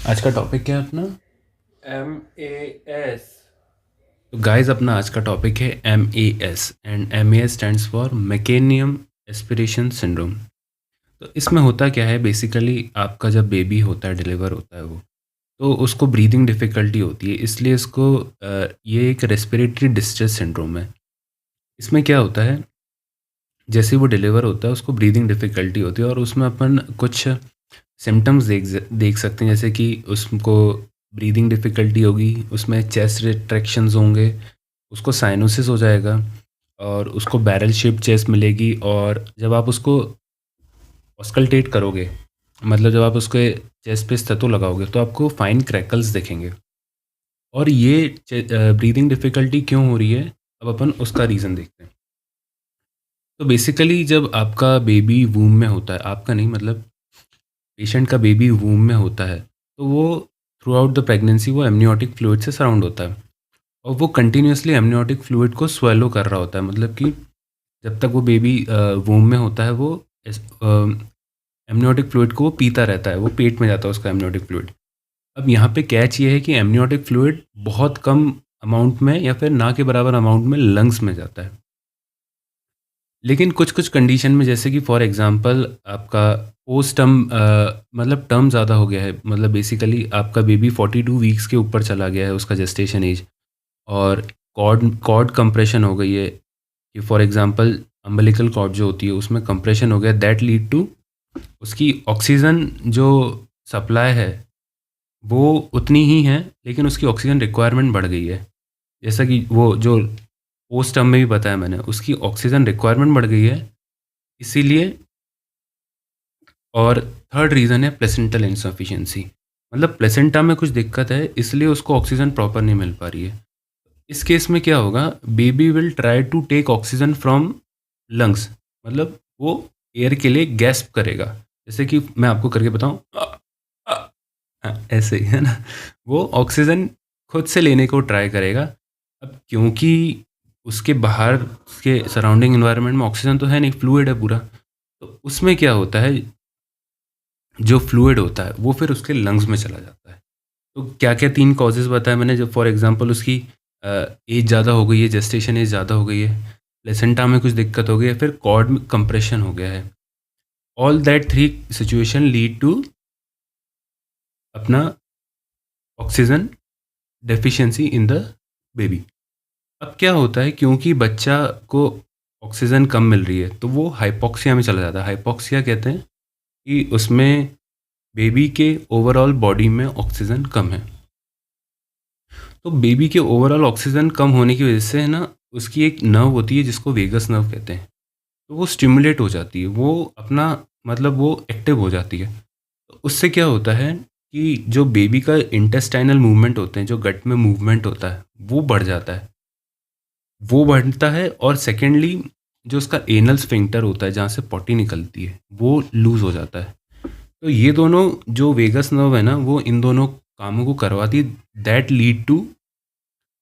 आज का टॉपिक क्या है अपना? MAS। तो गाइस, अपना आज का टॉपिक है MAS and MAS stands for meconium aspiration syndrome. तो इसमें होता क्या है, बेसिकली आपका जब बेबी होता है, डिलीवर होता है वो, तो उसको ब्रीदिंग डिफ़िकल्टी होती है, इसलिए इसको ये एक रेस्पिरेटरी डिस्ट्रेस सिंड्रोम है। इसमें क्या होता है, जैसे ही वो डिलीवर होता है उसको ब्रीदिंग डिफ़िकल्टी होती है और उसमें अपन कुछ सिम्टम्स देख सकते हैं, जैसे कि उसको ब्रीदिंग डिफ़िकल्टी होगी, उसमें चेस्ट रिट्रैक्शंस होंगे, उसको साइनोसिस हो जाएगा और उसको बैरल शेप्ड चेस्ट मिलेगी। और जब आप उसको ऑस्कल्टेट करोगे, मतलब जब आप उसके चेस्ट पे स्टेथो लगाओगे, तो आपको फाइन क्रैकल्स दिखेंगे। और ये ब्रीदिंग डिफ़िकल्टी क्यों हो रही है, अब अपन उसका रीज़न देखते हैं। तो बेसिकली जब आपका बेबी वूम में होता है, आपका नहीं मतलब पेशेंट का बेबी वूम में होता है, तो वो थ्रू आउट द प्रेगनेंसी वो एमनियोटिक फ्लूइड से सराउंड होता है और वो कंटिन्यूसली एमनियोटिक फ्लूइड को स्वेलो कर रहा होता है। मतलब कि जब तक वो बेबी वूम में होता है, वो एमनियोटिक फ्लूइड को वो पीता रहता है, वो पेट में जाता है उसका एमनियोटिक फ्लूइड। अब यहाँ पे कैच ये है कि एमनियोटिक फ्लूइड बहुत कम अमाउंट में या फिर ना के बराबर अमाउंट में लंग्स में जाता है। लेकिन कुछ-कुछ कंडीशन में, जैसे कि फॉर एग्ज़ाम्पल आपका पोस्ट टर्म मतलब टर्म ज़्यादा हो गया है, मतलब बेसिकली आपका बेबी 42 वीक्स के ऊपर चला गया है उसका जेस्टेशन एज, और कॉर्ड कॉर्ड कंप्रेशन हो गई है, कि फॉर एग्ज़ाम्पल अम्बिलिकल कॉर्ड जो होती है उसमें कंप्रेशन हो गया, दैट लीड टू उसकी ऑक्सीजन जो सप्लाई है वो उतनी ही है, लेकिन उसकी ऑक्सीजन रिक्वायरमेंट बढ़ गई है। जैसा कि वो जो पोस्ट टर्म में भी बताया मैंने, उसकी ऑक्सीजन रिक्वायरमेंट बढ़ गई है, इसीलिए। और थर्ड रीज़न है प्लेसेंटल इनसफिशिएंसी, मतलब प्लेसेंटा में कुछ दिक्कत है, इसलिए उसको ऑक्सीजन प्रॉपर नहीं मिल पा रही है। इस केस में क्या होगा, baby will try to take oxygen from lungs, मतलब वो एयर के लिए गैस्प करेगा। जैसे कि मैं आपको करके बताऊं, ऐसे ही है ना, वो ऑक्सीजन खुद से लेने को ट्राई करेगा। अब क्योंकि उसके बाहर उसके सराउंडिंग एनवायरनमेंट में ऑक्सीजन तो है नहीं, फ्लूइड है पूरा, तो उसमें क्या होता है, जो फ्लूइड होता है वो फिर उसके लंग्स में चला जाता है। तो क्या-क्या 3 कॉजेज़ बताए मैंने, जब फॉर एग्ज़ाम्पल उसकी एज ज़्यादा हो गई है, जेस्टेशन एज ज़्यादा हो गई है, प्लेसेंटा में कुछ दिक्कत हो गई है, फिर कॉर्ड में कंप्रेशन हो गया है। All that 3 situation lead to अपना oxygen deficiency in the baby. अब क्या होता है, क्योंकि बच्चा को ऑक्सीजन कम मिल रही है, तो वो हाइपॉक्सिया में चला जाता है। हाइपॉक्सिया कहते हैं कि उसमें बेबी के ओवरऑल बॉडी में ऑक्सीजन कम है। तो बेबी के ओवरऑल ऑक्सीजन कम होने की वजह से है ना, उसकी एक नर्व होती है जिसको वेगस नर्व कहते हैं, तो वो स्टिमुलेट हो जाती है, वो अपना मतलब वो एक्टिव हो जाती है। तो उससे क्या होता है कि जो बेबी का इंटेस्टाइनल मूवमेंट होते हैं, जो गट में मूवमेंट होता है, वो बढ़ जाता है, वो बढ़ता है। और सेकेंडली, जो उसका एनल स्फिंक्टर होता है जहाँ से पॉटी निकलती है, वो लूज हो जाता है। तो ये दोनों जो वेगस नर्व है ना, वो इन दोनों कामों को करवाती है, that lead to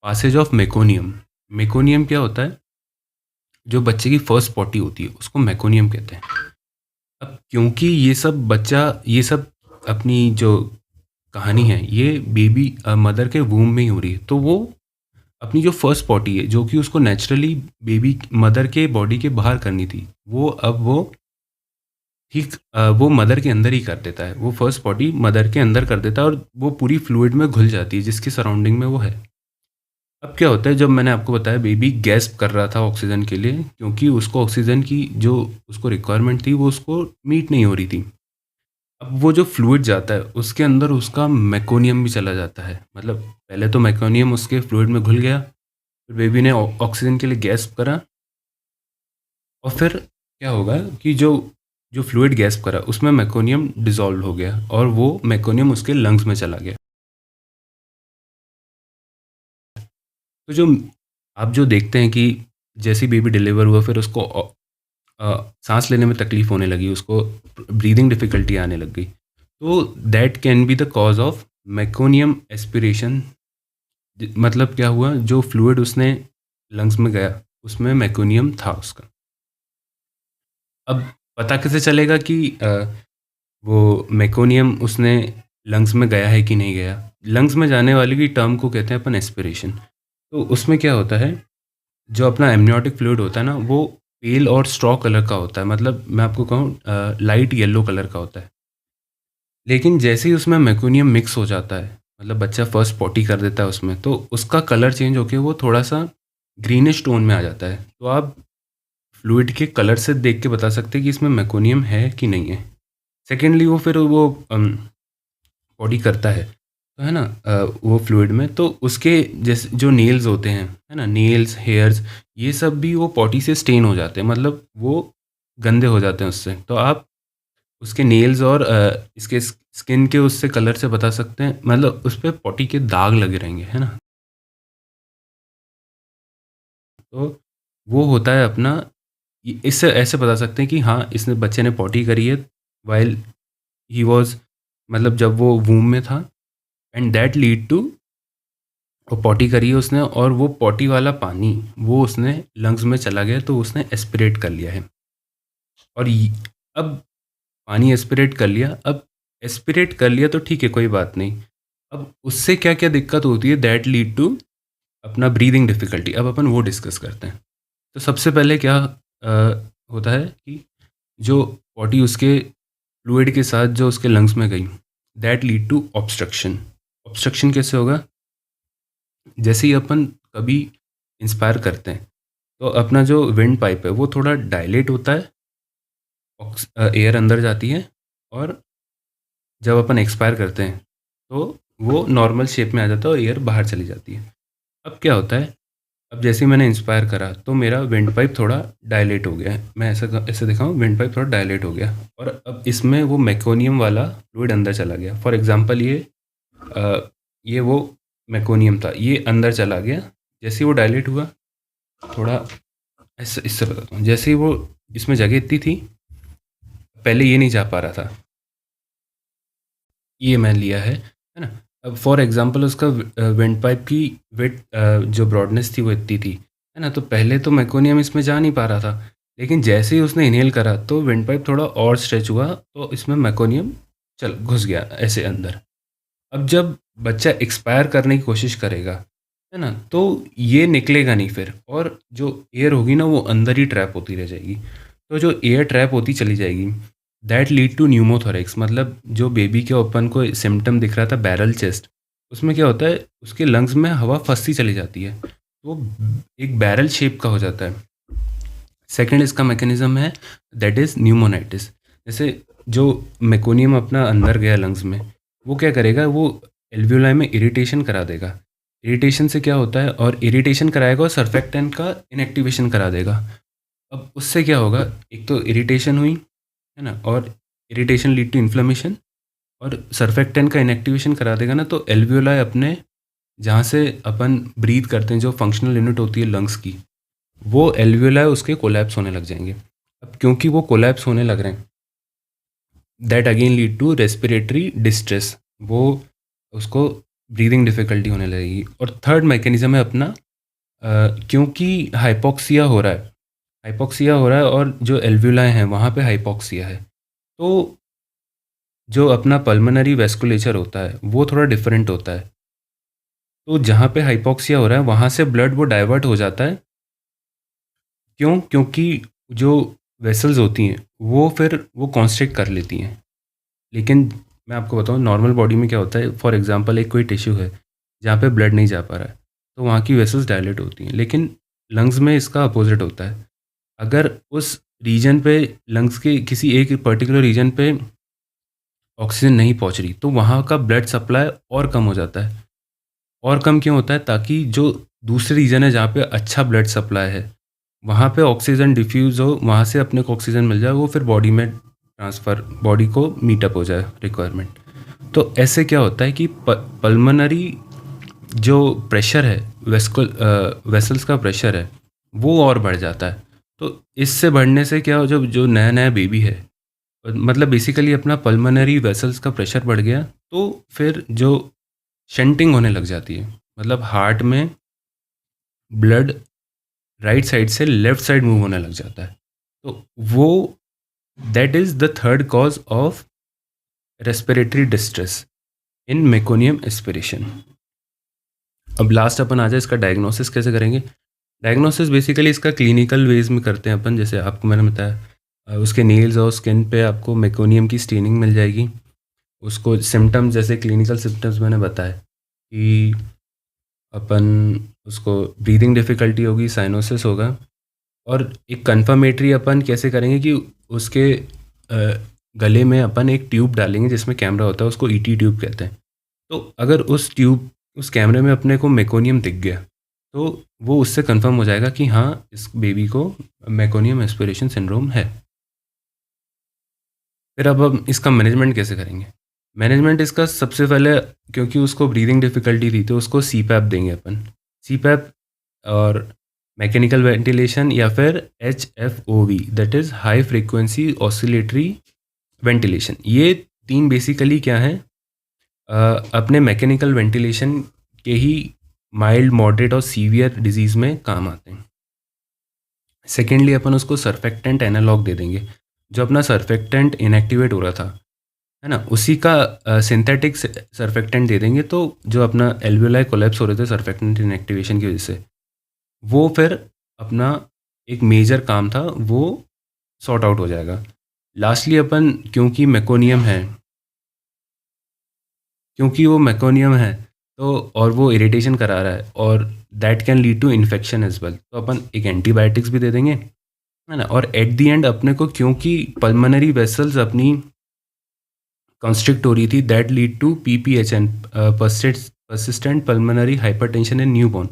passage of meconium. Meconium क्या होता है, जो बच्चे की फर्स्ट पॉटी होती है उसको मेकोनियम कहते हैं। अब क्योंकि ये सब अपनी जो कहानी है, ये बेबी मदर के वूम में ही हो रही है, तो वो अपनी जो फर्स्ट पॉटी है, जो कि उसको नेचुरली बेबी मदर के बॉडी के बाहर करनी थी, वो अब वो मदर के अंदर ही कर देता है, वो फर्स्ट पॉटी मदर के अंदर कर देता है और वो पूरी फ्लूइड में घुल जाती है जिसकी सराउंडिंग में वो है। अब क्या होता है, जब मैंने आपको बताया बेबी गैस्प कर रहा था ऑक्सीजन के लिए, क्योंकि उसको ऑक्सीजन की जो उसको रिक्वायरमेंट थी वो उसको मीट नहीं हो रही थी। अब वो जो फ्लूइड जाता है उसके अंदर उसका मेकोनियम भी चला जाता है, मतलब पहले तो मेकोनियम उसके फ्लूइड में घुल गया, फिर बेबी ने ऑक्सीजन के लिए गैस्प करा, और फिर क्या होगा कि जो जो फ्लूइड गैस्प करा उसमें मेकोनियम डिसॉल्व हो गया और वो मेकोनियम उसके लंग्स में चला गया। तो जो आप जो देखते हैं कि जैसे ही बेबी डिलीवर हुआ, फिर उसको सांस लेने में तकलीफ होने लगी, उसको ब्रीदिंग डिफिकल्टी आने लग गई, तो that can be the cause of meconium aspiration. मतलब क्या हुआ, जो फ्लूइड उसने लंग्स में गया उसमें मेकोनियम था उसका। अब पता कैसे चलेगा कि वो मेकोनियम उसने लंग्स में गया है कि नहीं गया। लंग्स में जाने वाली की टर्म को कहते हैं अपन एस्पिरेशन। तो उसमें क्या होता है, जो अपना एमनियोटिक फ्लूइड होता है ना, वो पेल और स्ट्रॉ कलर का होता है, मतलब मैं आपको कहूँ लाइट येलो कलर का होता है। लेकिन जैसे ही उसमें मेकोनियम मिक्स हो जाता है, मतलब बच्चा फर्स्ट पॉटी कर देता है उसमें, तो उसका कलर चेंज होकर वो थोड़ा सा ग्रीनिश टोन में आ जाता है। तो आप फ्लूइड के कलर से देख के बता सकते हैं कि इसमें मेकोनियम है कि नहीं है। सेकेंडली वो फिर वो बॉडी करता है ना, वो फ्लूइड में, तो उसके जैसे जो नेल्स होते हैं, है ना, नेल्स, हेयर्स, ये सब भी वो पॉटी से स्टेन हो जाते हैं, मतलब वो गंदे हो जाते हैं उससे। तो आप उसके नेल्स और इसके स्किन के उससे कलर से बता सकते हैं, मतलब उस पे पॉटी के दाग लगे रहेंगे, है ना। तो वो होता है अपना, इससे ऐसे बता सकते हैं कि हाँ, इसने बच्चे ने पॉटी करी है वाइल ही वॉज, मतलब जब वो वूम में था, एंड दैट लीड टू, वो पॉटी करी है उसने, और वो पॉटी वाला पानी वो उसने लंग्स में चला गया, तो उसने एस्पिरेट कर लिया है। और अब पानी एस्पिरेट कर लिया, अब एस्पिरेट कर लिया तो ठीक है, कोई बात नहीं। अब उससे क्या क्या दिक्कत होती है, दैट लीड टू अपना ब्रीदिंग डिफिकल्टी। अब अपन वो डिस्कस करते हैं। तो सबसे पहले क्या होता है कि जो पॉटी उसके फ्लूइड के साथ जो उसके लंग्स में गई, that lead to obstruction. Obstruction कैसे होगा, जैसे ही अपन कभी इंस्पायर करते हैं, तो अपना जो विंड पाइप है वो थोड़ा डायलेट होता है, एयर अंदर जाती है, और जब अपन एक्सपायर करते हैं तो वो नॉर्मल शेप में आ जाता है और एयर बाहर चली जाती है। अब क्या होता है, अब जैसे ही मैंने इंस्पायर करा तो मेरा विंड पाइप थोड़ा डायलेट हो गया है, मैं ऐसा ऐसे दिखाऊँ, विंड पाइप थोड़ा डायलेट हो गया, और अब इसमें वो मेकोनियम वाला फ्लूइड अंदर चला गया। फॉर एग्जांपल ये वो मेकोनियम था, ये अंदर चला गया। जैसे ही वो डायलेट हुआ, थोड़ा ऐसे इससे बताता हूँ, जैसे ही वो इसमें जगह इतनी थी, पहले ये नहीं जा पा रहा था, ये मैं लिया है ना। अब फॉर एग्जांपल उसका विंड पाइप की विड जो ब्रॉडनेस थी वो इतनी थी, है ना, तो पहले तो मेकोनियम इसमें जा नहीं पा रहा था, लेकिन जैसे ही उसने इनहेल करा तो विंड पाइप थोड़ा और स्ट्रेच हुआ, तो इसमें मेकोनियम चल घुस गया ऐसे अंदर। अब जब बच्चा एक्सपायर करने की कोशिश करेगा, है ना, तो ये निकलेगा नहीं फिर, और जो एयर होगी ना वो अंदर ही ट्रैप होती रह जाएगी। तो जो एयर ट्रैप होती चली जाएगी, दैट लीड टू न्यूमोथोरेक्स, मतलब जो बेबी के ओपन को सिम्टम दिख रहा था बैरल चेस्ट, उसमें क्या होता है, उसके लंग्स में हवा फंसती चली जाती है, तो वो एक बैरल शेप का हो जाता है। सेकंड इसका मैकेनिज्म है, दैट इज़ न्यूमोनाइटिस। जैसे जो मेकोनियम अपना अंदर गया लंग्स में, वो क्या करेगा, वो एल्वियोलाई में इरिटेशन करा देगा। इरिटेशन से क्या होता है, और इरिटेशन कराएगा और सर्फेक्टेंट का इनएक्टिवेशन करा देगा। अब उससे क्या होगा, एक तो इरिटेशन हुई, है ना, और इरिटेशन लीड टू इन्फ्लेमेशन, और सर्फेक्टेंट का इनएक्टिवेशन करा देगा ना, तो एल्वियोलाई अपने, जहाँ से अपन ब्रीथ करते हैं, जो फंक्शनल यूनिट होती है लंग्स की, वो एल्वियोलाई उसके कोलैप्स होने लग जाएंगे। अब क्योंकि वो कोलैप्स होने लग रहे हैं, that again lead to respiratory distress, वो उसको ब्रीदिंग डिफिकल्टी होने लगेगी। और थर्ड मैकेनिज्म है अपना, क्योंकि हाइपोक्सिया हो रहा है, हाइपोक्सिया हो रहा है और जो एल्वियोलाई हैं वहाँ पे हाइपोक्सिया है, तो जो अपना पल्मोनरी वेस्कुलेचर होता है वो थोड़ा डिफरेंट होता है। तो जहाँ पे हाइपोक्सिया हो रहा है वहाँ से ब्लड वो डाइवर्ट हो जाता है। क्यों? क्योंकि जो वेसल्स होती हैं वो फिर वो कॉन्स्ट्रिक्ट कर लेती हैं। लेकिन मैं आपको बताऊँ, नॉर्मल बॉडी में क्या होता है, फॉर एग्जांपल एक कोई टिश्यू है जहाँ पे ब्लड नहीं जा पा रहा है, तो वहाँ की वेसल्स डायलेट होती हैं, लेकिन लंग्स में इसका अपोजिट होता है। अगर उस रीजन पे, लंग्स के किसी एक पर्टिकुलर रीजन पे ऑक्सीजन नहीं पहुँच रही, तो वहाँ का ब्लड सप्लाई और कम हो जाता है। और कम क्यों होता है, ताकि जो दूसरे रीजन है जहाँ पे अच्छा ब्लड सप्लाई है, वहाँ पे ऑक्सीजन डिफ्यूज़ हो, वहाँ से अपने को ऑक्सीजन मिल जाए, वो फिर बॉडी में ट्रांसफ़र, बॉडी को मीटअप हो जाए रिक्वायरमेंट। तो ऐसे क्या होता है कि पल्मोनरी जो प्रेशर है, वेसल्स का प्रेशर है, वो और बढ़ जाता है। तो इससे बढ़ने से क्या हो, जब जो नया नया बेबी है, मतलब बेसिकली अपना पल्मोनरी वेसल्स का प्रेशर बढ़ गया, तो फिर जो शंटिंग होने लग जाती है, मतलब हार्ट में ब्लड राइट साइड से लेफ्ट साइड मूव होने लग जाता है। तो वो, that is the third cause of respiratory distress. In meconium aspiration. अब लास्ट अपन आ जाए इसका डायग्नोसिस कैसे करेंगे। डायग्नोसिस बेसिकली इसका क्लिनिकल वेज में करते हैं अपन, जैसे आपको मैंने बताया उसके नेल्स और स्किन पे आपको मेकोनियम की स्टेनिंग मिल जाएगी। उसको सिम्टम्स जैसे क्लिनिकल सिम्टम्स मैंने बताया कि अपन उसको ब्रीदिंग डिफ़िकल्टी होगी, साइनोसिस होगा। और एक कन्फर्मेटरी अपन कैसे करेंगे कि उसके गले में अपन एक ट्यूब डालेंगे जिसमें कैमरा होता है, उसको ईटी ट्यूब कहते हैं। तो अगर उस कैमरे में अपने को मेकोनियम दिख गया तो वो उससे कंफर्म हो जाएगा कि हाँ इस बेबी को मेकोनियम एस्पिरेशन सिंड्रोम है। फिर अब हम इसका मैनेजमेंट कैसे करेंगे। मैनेजमेंट इसका सबसे पहले, क्योंकि उसको ब्रीदिंग डिफ़िकल्टी थी तो उसको सीपैप देंगे अपन। सीपैप और मैकेनिकल वेंटिलेशन या फिर HFOV, that is high frequency oscillatory ventilation. ये 3 बेसिकली क्या हैं, अपने मैकेनिकल वेंटिलेशन के ही माइल्ड, मॉडरेट और सीवियर डिजीज़ में काम आते हैं। सेकेंडली अपन उसको सर्फेक्टेंट एनालॉग दे देंगे। जो अपना सर्फेक्टेंट इनएक्टिवेट हो रहा था, है ना, उसी का सिंथेटिक सर्फेक्टेंट दे देंगे। तो जो अपना एल्वियोलाई कोलैप्स हो रहे थे सर्फेक्टेंट इनएक्टिवेशन की वजह से, वो फिर अपना एक मेजर काम था वो सॉर्ट आउट हो जाएगा। लास्टली अपन, क्योंकि वो मेकोनियम है तो और वो इरिटेशन करा रहा है और that can lead to infection as well, तो अपन एक एंटीबायोटिक्स भी दे देंगे, है ना। और एट द एंड अपने को, क्योंकि पल्मोनरी वेसल्स अपनी कंस्ट्रिक्ट हो रही थी, that lead to PPHN, persistent pulmonary hypertension in newborn,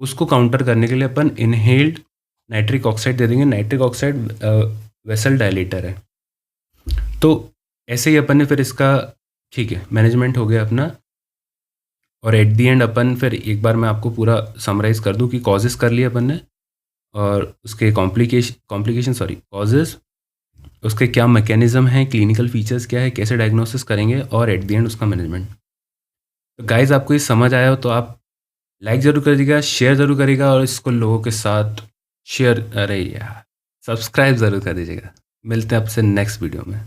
उसको काउंटर करने के लिए अपन इनहेल्ड नाइट्रिक ऑक्साइड दे देंगे। नाइट्रिक ऑक्साइड वेसल डायलेटर है। तो ऐसे ही अपन ने फिर इसका, ठीक है, मैनेजमेंट हो गया अपना। और एट दी एंड अपन फिर एक बार मैं आपको पूरा समराइज़ कर दूं कि कॉजेज़ कर लिए अपन ने, और उसके कॉजेज़, उसके क्या मैकेनिज़्म हैं, क्लिनिकल फीचर्स क्या है, कैसे डायग्नोसिस करेंगे, और एट दी एंड उसका मैनेजमेंट। तो गाइज़ आपको ये समझ आया हो तो आप लाइक ज़रूर करिएगा, शेयर ज़रूर करिएगा, और इसको लोगों के साथ शेयर, अरे यार, सब्सक्राइब ज़रूर कर दीजिएगा। मिलते हैं आपसे नेक्स्ट वीडियो में।